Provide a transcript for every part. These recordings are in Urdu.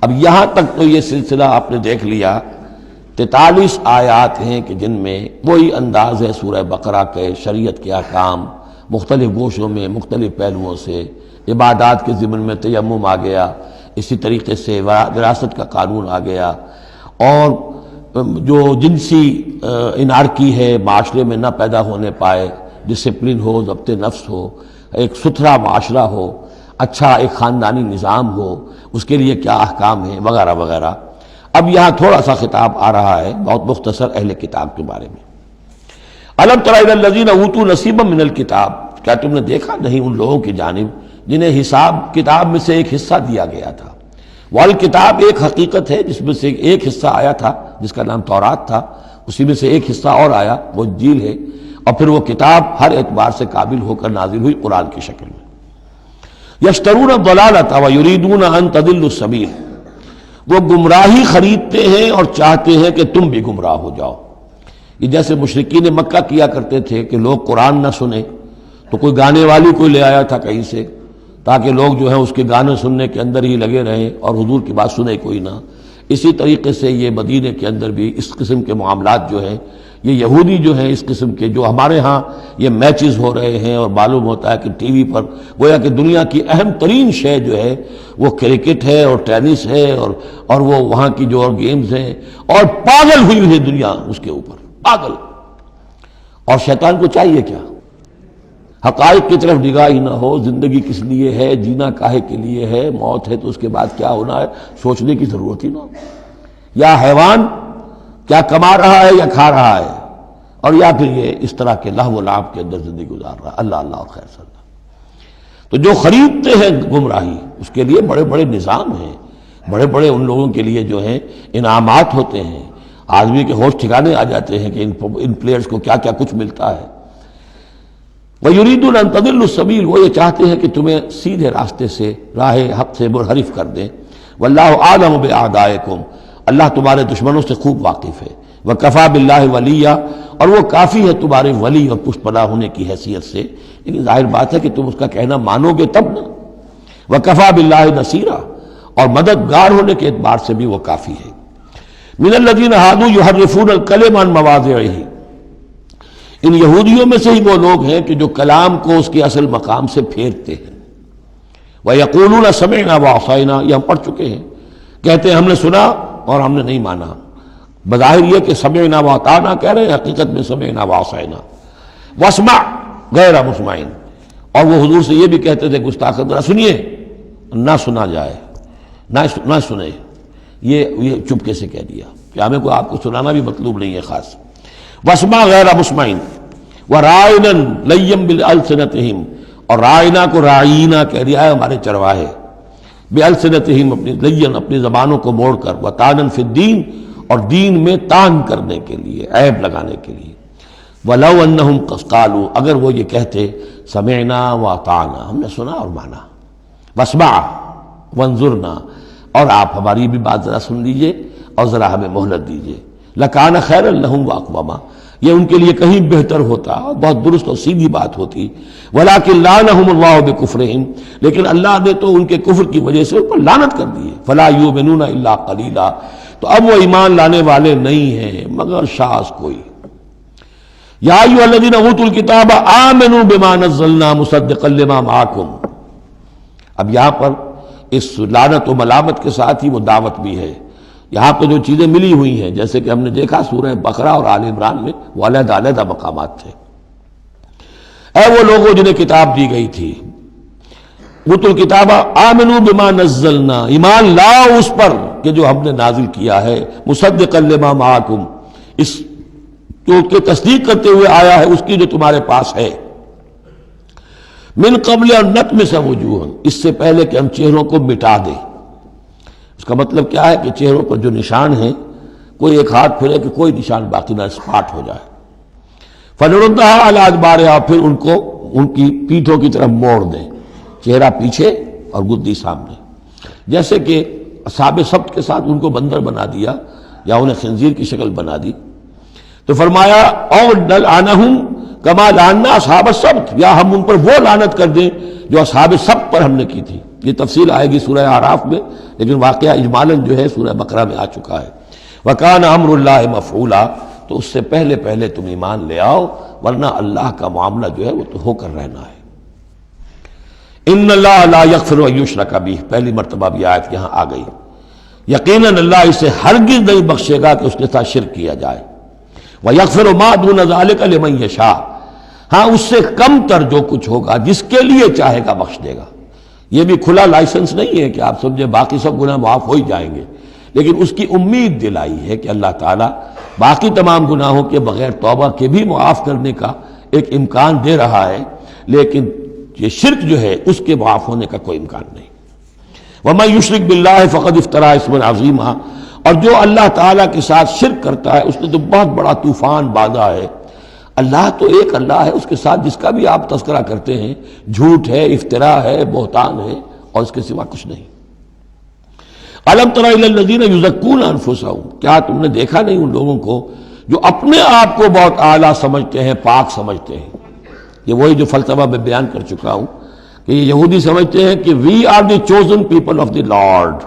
اب یہاں تک تو یہ سلسلہ آپ نے دیکھ لیا، 43 آیات ہیں کہ جن میں وہی انداز ہے سورہ بقرہ کے، شریعت کے احکام مختلف گوشوں میں مختلف پہلوؤں سے، عبادات کے ضمن میں تیمم آ گیا، اسی طریقے سے وراثت کا قانون آ گیا، اور جو جنسی انارکی ہے معاشرے میں نہ پیدا ہونے پائے، ڈسپلن ہو، ضبط نفس ہو، ایک ستھرا معاشرہ ہو، اچھا ایک خاندانی نظام ہو، اس کے لیے کیا احکام ہیں وغیرہ وغیرہ۔ اب یہاں تھوڑا سا خطاب آ رہا ہے بہت مختصر اہل کتاب کے بارے میں۔ الم تر الی الذین اوتوا نصیبا من الکتاب، کیا تم نے دیکھا نہیں ان لوگوں کی جانب جنہیں حساب کتاب میں سے ایک حصہ دیا گیا تھا۔ والکتاب ایک حقیقت ہے جس میں سے ایک حصہ آیا تھا جس کا نام تورات تھا، اسی میں سے ایک حصہ اور آیا وہ انجیل ہے، اور پھر وہ کتاب ہر اعتبار سے قابل ہو کر نازل ہوئی قرآن کی شکل میں۔ یشترون الضلالۃ ویریدون ان تضلوا السبیل، وہ گمراہی خریدتے ہیں اور چاہتے ہیں کہ تم بھی گمراہ ہو جاؤ۔ یہ جیسے مشرکین مکہ کیا کرتے تھے کہ لوگ قرآن نہ سنیں تو کوئی گانے والی کوئی لے آیا تھا کہیں سے، تاکہ لوگ جو ہیں اس کے گانے سننے کے اندر ہی لگے رہیں اور حضور کی بات سنے کوئی نہ۔ اسی طریقے سے یہ مدینے کے اندر بھی اس قسم کے معاملات جو ہیں، یہ یہودی جو ہیں اس قسم کے، جو ہمارے ہاں یہ میچز ہو رہے ہیں اور معلوم ہوتا ہے کہ ٹی وی پر گویا کہ دنیا کی اہم ترین شے جو ہے وہ کرکٹ ہے اور ٹینس ہے اور وہ وہاں کی جو اور گیمز ہیں، اور پاگل ہوئی ہے دنیا اس کے اوپر، پاگل۔ اور شیطان کو چاہیے کیا؟ حقائق کی طرف نگاہ ہی نہ ہو، زندگی کس لیے ہے، جینا کاہے کے لیے ہے، موت ہے تو اس کے بعد کیا ہونا ہے، سوچنے کی ضرورت ہی نہ ہو۔ یا حیوان کیا کما رہا ہے یا کھا رہا ہے، اور یا پھر یہ اس طرح کے لہو و لعب کے اندر زندگی گزار رہا ہے۔ اللہ اللہ اور خیر صلی اللہ۔ تو جو خریدتے ہیں گمراہی، اس کے لیے بڑے بڑے نظام ہیں، بڑے بڑے ان لوگوں کے لیے جو ہیں انعامات ہوتے ہیں، آدمی کے ہوش ٹھکانے آ جاتے ہیں کہ ان پلیئرز کو کیا کیا کچھ ملتا ہے۔ وَيُرِيدُونَ أَن تَضِلُّوا السَّبِيلَ، وہ یہ چاہتے ہیں کہ تمہیں سیدھے راستے سے، راہ حق سے منحرف کر دیں۔ وَاللَّهُ أَعْلَمُ بِأَعْدَائِكُمْ، اللہ تمہارے دشمنوں سے خوب واقف ہے۔ وَكَفَى بِاللَّهِ وَلِيًّا، اور وہ کافی ہے تمہارے ولی اور پشت پناہ ہونے کی حیثیت سے، لیکن ظاہر بات ہے کہ تم اس کا کہنا مانو گے تب نا۔ وَكَفَى بِاللَّهِ نَصِيرًا، اور مددگار ہونے کے اعتبار سے بھی وہ کافی ہے۔ مِنَ الَّذِينَ هَادُوا يُحَرِّفُونَ الْكَلِمَ عَن مَّوَاضِعِهِ، ان یہودیوں میں سے ہی وہ لوگ ہیں کہ جو کلام کو اس کے اصل مقام سے پھیرتے ہیں۔ وَيَقُولُونَ سَمِعْنَا وَعَصَيْنَا، یہ ہم پڑھ چکے ہیں، کہتے ہیں ہم نے سنا اور ہم نے نہیں مانا۔ بظاہر یہ کہ سمعنا وَأَطَعْنَا کہہ رہے ہیں، حقیقت میں سمعنا وَعَصَيْنَا۔ وَاسْمَعْ غَيْرَ مُسْمَعٍ، اور وہ حضور سے یہ بھی کہتے تھے گستاخ نہ سنیے، نہ سنا جائے، نہ سنے، یہ چپکے سے کہہ دیا کہ ہمیں کو آپ کو سنانا بھی مطلوب نہیں ہے خاص۔ وَاسْمَعْ غَيْرَ مُسْمَعٍ وَرَاعِنًا لَيًّا بِأَلْسِنَتِهِمْ، اور رائنا کو رائینا کہہ دیا ہے ہمارے چرواہے، بِأَلْسِنَتِهِمْ اپنی لَيًّا اپنی زبانوں کو موڑ کر، وَطَعْنًا فِي الدِّينِ، اور دین میں طعن کرنے کے لیے، عیب لگانے کے لیے۔ وَلَوْ أَنَّهُمْ قَالُوا، اگر وہ یہ کہتے سمعنا وَأَطَعْنَا، ہم نے سنا اور مانا، وَاسْمَعْ وَانظُرْنَا، اور آپ ہماری بھی بات ذرا سن لیجئے اور ذرا ہمیں مہلت دیجئے، لَكَانَ خَيْرًا لَهُمْ وَأَقْوَمَ، یہ ان کے لیے کہیں بہتر ہوتا اور بہت درست اور سیدھی بات ہوتی۔ وَلَكِنْ لَعَنَهُمُ اللَّهُ بِكُفْرِهِمْ، لیکن اللہ نے تو ان کے کفر کی وجہ سے ان پر لعنت کر دی ہے۔ فَلَا يُؤْمِنُونَ إِلَّا قَلِيلًا، تو اب وہ ایمان لانے والے نہیں ہیں مگر شاذ کوئی۔ یا ایھا الذین اوتوا الکتاب آمنوا بما نزلنا مصدقا لما معکم، اب یہاں پر اس لعنت و ملامت کے ساتھ ہی وہ دعوت بھی ہے۔ یہاں پہ جو چیزیں ملی ہوئی ہیں، جیسے کہ ہم نے دیکھا سورہ بقرہ اور آل عمران میں وہ علیحدہ علیحدہ مقامات تھے۔ اے وہ لوگوں جنہیں کتاب دی گئی تھی، اوتوا الکتاب آمنوا بما نزلنا، ایمان لاؤ اس پر کہ جو ہم نے نازل کیا ہے، مصدقا لما معکم، اس جو کہ تصدیق کرتے ہوئے آیا ہے اس کی جو تمہارے پاس ہے۔ من قبل ان نطمس وجوہا، اس سے پہلے کہ ہم چہروں کو مٹا دیں۔ اس کا مطلب کیا ہے کہ چہروں پر جو نشان ہیں، کوئی ایک ہاتھ پھرے کہ کوئی نشان باقی نہ، اسپاٹ ہو جائے۔ فنردھا علی ادبارہا، پھر ان کو ان کی پیٹھوں کی طرف موڑ دیں، چہرہ پیچھے اور گدی سامنے، جیسے کہ اصحاب سبت کے ساتھ ان کو بندر بنا دیا یا انہیں خنزیر کی شکل بنا دی۔ تو فرمایا او نلعنہم کما لعنا اصحاب السبت، یا ہم ان پر وہ لعنت کر دیں جو اصحاب سبت پر ہم نے کی تھی۔ یہ تفصیل آئے گی سورہ اعراف میں، لیکن واقعہ اجمالاً جو ہے سورہ بقرہ میں آ چکا ہے۔ وَكَانَ أَمْرُ اللَّهِ مَفْعُولًا، تو اس سے پہلے پہلے تم ایمان لے آؤ، ورنہ اللہ کا معاملہ جو ہے وہ تو ہو کر رہنا ہے۔ ان اللہ لا یغفر ان یشرک بہ، پہلی مرتبہ بھی آیت یہاں آ گئی، یقیناً اللہ اسے ہرگز نہیں بخشے گا کہ اس کے ساتھ شرک کیا جائے۔ وَيَغْفِرُ مَا دُونَ ذَلِكَ لِمَن یشاء، ہاں اس سے کم تر جو کچھ ہوگا جس کے لیے چاہے گا بخش دے گا۔ یہ بھی کھلا لائسنس نہیں ہے کہ آپ سمجھے باقی سب گناہ معاف ہو ہی جائیں گے، لیکن اس کی امید دلائی ہے کہ اللہ تعالیٰ باقی تمام گناہوں کے بغیر توبہ کے بھی معاف کرنے کا ایک امکان دے رہا ہے، لیکن یہ شرک جو ہے اس کے معاف ہونے کا کوئی امکان نہیں۔ وَمَن يُشْرِكْ بِاللَّهِ فَقَدِ افْتَرَىٰ اِثْمًا عَظِيمًا، اور جو اللہ تعالیٰ کے ساتھ شرک کرتا ہے اس نے تو بہت بڑا طوفان باندھا ہے۔ اللہ تو ایک اللہ ہے، اس کے ساتھ جس کا بھی آپ تذکرہ کرتے ہیں جھوٹ ہے، افتراء ہے، بہتان ہے، اور اس کے سوا کچھ نہیں۔ أَلَمْ تَرَ إِلَى الَّذِينَ يُزَكُّونَ أَنفُسَهُمْ، کیا تم نے دیکھا نہیں ان لوگوں کو جو اپنے آپ کو بہت اعلیٰ سمجھتے ہیں، پاک سمجھتے ہیں؟ یہ وہی جو فلسفہ میں بیان کر چکا ہوں کہ یہ یہودی سمجھتے ہیں کہ we are the chosen people of the Lord.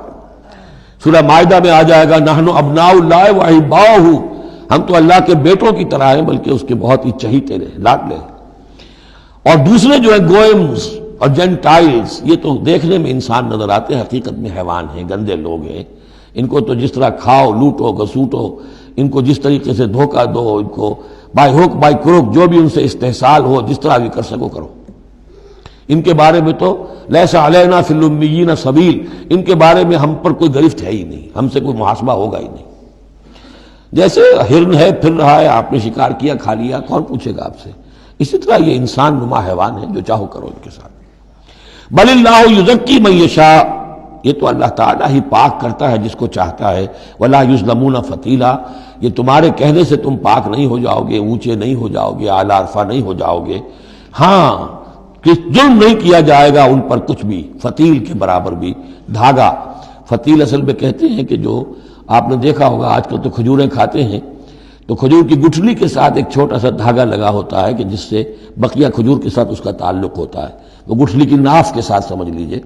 سورہ مائدہ میں آ جائے گا نحن ابناء اللہ واحباؤہ، ہم تو اللہ کے بیٹوں کی طرح ہیں، بلکہ اس کے بہت ہی چہیتے ہیں، لاڈلے ہیں۔ اور دوسرے جو ہیں گوئمز اور جینٹائلز، یہ تو دیکھنے میں انسان نظر آتے ہیں، حقیقت میں حیوان ہیں، گندے لوگ ہیں۔ ان کو تو جس طرح کھاؤ، لوٹو، گسوٹو، ان کو جس طریقے سے دھوکہ دو، ان کو بائی ہوک بائی کروک جو بھی ان سے استحصال ہو، جس طرح بھی کر سکو کرو۔ ان کے بارے میں تو لیس علینا فی الامیین سبیل، ان کے بارے میں ہم پر کوئی گرفت ہے ہی نہیں، ہم سے کوئی محاسبہ ہوگا ہی نہیں۔ جیسے ہرن ہے، پھر رہا ہے، آپ نے شکار کیا، کھا لیا، کون پوچھے گا آپ سے؟ اسی طرح یہ انسان نما حیوان ہے، جو چاہو کرو ان کے ساتھ۔ بل اللہ یزکی من یشاء، یہ تو اللہ تعالیٰ ہی پاک کرتا ہے جس کو چاہتا ہے۔ ولا یظلمون فتیلا، یہ تمہارے کہنے سے تم پاک نہیں ہو جاؤ گے، اونچے نہیں ہو جاؤ گے، اعلیٰ عرفہ نہیں ہو جاؤ گے۔ ہاں کہ ظلم نہیں کیا جائے گا ان پر کچھ بھی، فتیل کے برابر بھی۔ دھاگا، فتیل اصل میں کہتے ہیں کہ جو آپ نے دیکھا ہوگا آج کل تو کھجوریں کھاتے ہیں تو کھجور کی گٹھلی کے ساتھ ایک چھوٹا سا دھاگا لگا ہوتا ہے کہ جس سے بقیہ کھجور کے ساتھ اس کا تعلق ہوتا ہے، وہ گٹھلی کی ناف کے ساتھ سمجھ لیجئے،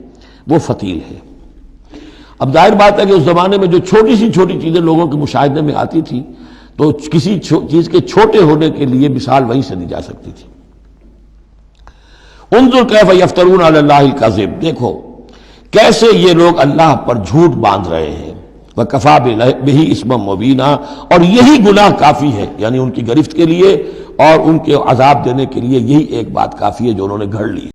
وہ فتیل ہے۔ اب ظاہر بات ہے کہ اس زمانے میں جو چھوٹی سی چھوٹی چیزیں لوگوں کے مشاہدے میں آتی تھی تو کسی چیز کے چھوٹے ہونے کے لیے مثال وہیں سے دی جا سکتی تھی۔ انظر کیف یفترون علی اللہ الکذب، دیکھو کیسے یہ لوگ اللہ پر جھوٹ باندھ رہے ہیں۔ وکفی بہ اسما مبینا، اور یہی گناہ کافی ہے، یعنی ان کی گرفت کے لیے اور ان کے عذاب دینے کے لیے یہی ایک بات کافی ہے جو انہوں نے گھڑ لی۔